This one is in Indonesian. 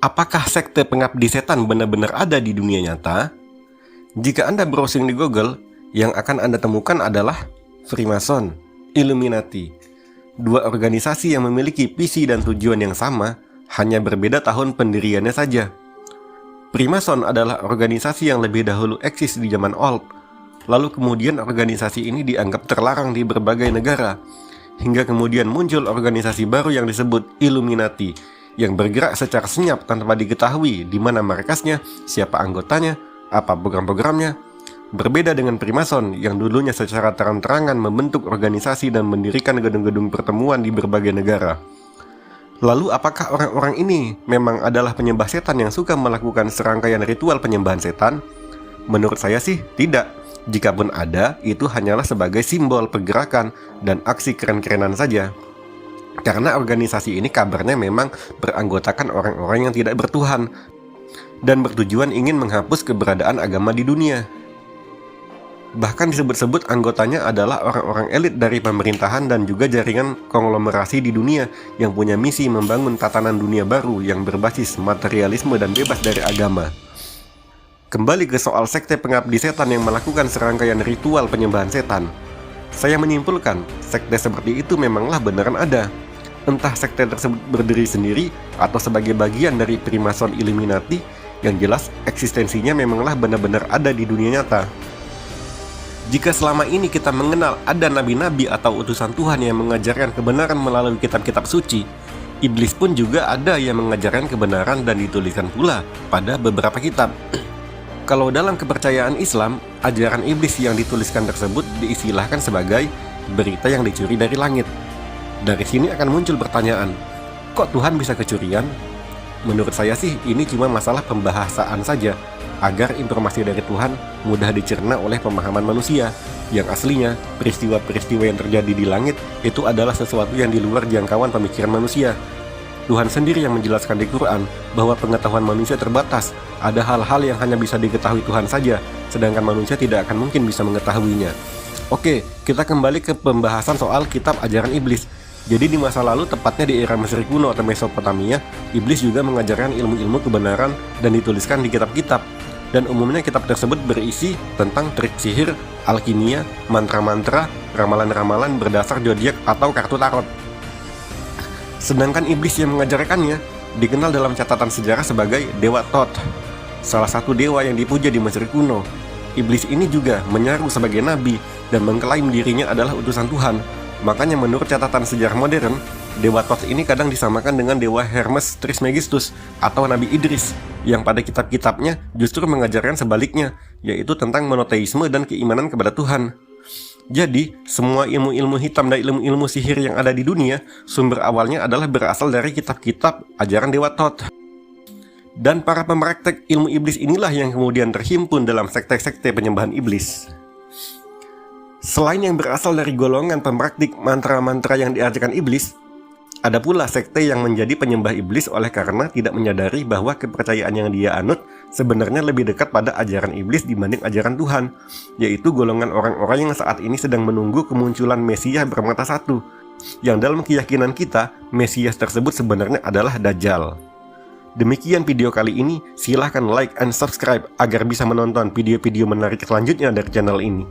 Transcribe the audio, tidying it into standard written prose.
Apakah sekte pengabdi setan benar-benar ada di dunia nyata? Jika Anda browsing di Google, yang akan Anda temukan adalah Freemason, Illuminati, dua organisasi yang memiliki visi dan tujuan yang sama, hanya berbeda tahun pendiriannya saja. Freemason adalah organisasi yang lebih dahulu eksis di zaman old, lalu kemudian organisasi ini dianggap terlarang di berbagai negara, hingga kemudian muncul organisasi baru yang disebut Illuminati, yang bergerak secara senyap tanpa diketahui di mana markasnya, siapa anggotanya, apa program-programnya. Berbeda dengan Freemason yang dulunya secara terang-terangan membentuk organisasi dan mendirikan gedung-gedung pertemuan di berbagai negara. Lalu apakah orang-orang ini memang adalah penyembah setan yang suka melakukan serangkaian ritual penyembahan setan? Menurut saya sih tidak. Jikapun ada, itu hanyalah sebagai simbol pergerakan dan aksi keren-kerenan saja. Karena organisasi ini kabarnya memang beranggotakan orang-orang yang tidak bertuhan dan bertujuan ingin menghapus keberadaan agama di dunia. Bahkan disebut-sebut anggotanya adalah orang-orang elit dari pemerintahan dan juga jaringan konglomerasi di dunia yang punya misi membangun tatanan dunia baru yang berbasis materialisme dan bebas dari agama. Kembali ke soal sekte pengabdi setan yang melakukan serangkaian ritual penyembahan setan. Saya menyimpulkan, sekte seperti itu memanglah beneran ada. Entah sekte tersebut berdiri sendiri atau sebagai bagian dari Freemason Illuminati, yang jelas eksistensinya memanglah benar-benar ada di dunia nyata. Jika selama ini kita mengenal ada nabi-nabi atau utusan Tuhan yang mengajarkan kebenaran melalui kitab-kitab suci, iblis pun juga ada yang mengajarkan kebenaran dan dituliskan pula pada beberapa kitab. Kalau dalam kepercayaan Islam, ajaran iblis yang dituliskan tersebut diistilahkan sebagai berita yang dicuri dari langit. Dari sini akan muncul pertanyaan, kok Tuhan bisa kecurian? Menurut saya sih ini cuma masalah pembahasaan saja, agar informasi dari Tuhan mudah dicerna oleh pemahaman manusia. Yang aslinya, peristiwa-peristiwa yang terjadi di langit itu adalah sesuatu yang di luar jangkauan pemikiran manusia. Tuhan sendiri yang menjelaskan di Quran bahwa pengetahuan manusia terbatas. Ada hal-hal yang hanya bisa diketahui Tuhan saja, sedangkan manusia tidak akan mungkin bisa mengetahuinya. Oke, kita kembali ke pembahasan soal kitab ajaran iblis. Jadi di masa lalu, tepatnya di era Mesir kuno atau Mesopotamia, iblis juga mengajarkan ilmu-ilmu kebenaran dan dituliskan di kitab-kitab. Dan umumnya kitab tersebut berisi tentang trik sihir, alkimia, mantra-mantra, ramalan-ramalan berdasar zodiak atau kartu tarot. Sedangkan iblis yang mengajarkannya dikenal dalam catatan sejarah sebagai Dewa Thoth, salah satu dewa yang dipuja di Mesir kuno. Iblis ini juga menyaru sebagai nabi dan mengklaim dirinya adalah utusan Tuhan. Makanya menurut catatan sejarah modern, Dewa Thoth ini kadang disamakan dengan Dewa Hermes Trismegistus atau Nabi Idris, yang pada kitab-kitabnya justru mengajarkan sebaliknya, yaitu tentang monoteisme dan keimanan kepada Tuhan. Jadi, semua ilmu-ilmu hitam dan ilmu-ilmu sihir yang ada di dunia, sumber awalnya adalah berasal dari kitab-kitab ajaran Dewa Thoth. Dan para pempraktek ilmu iblis inilah yang kemudian terhimpun dalam sekte-sekte penyembahan iblis. Selain yang berasal dari golongan pempraktik mantra-mantra yang diajarkan iblis, ada pula sekte yang menjadi penyembah iblis oleh karena tidak menyadari bahwa kepercayaan yang dia anut sebenarnya lebih dekat pada ajaran iblis dibanding ajaran Tuhan, yaitu golongan orang-orang yang saat ini sedang menunggu kemunculan Mesias bermata satu, yang dalam keyakinan kita, Mesias tersebut sebenarnya adalah Dajjal. Demikian video kali ini, silahkan like and subscribe agar bisa menonton video-video menarik selanjutnya dari channel ini.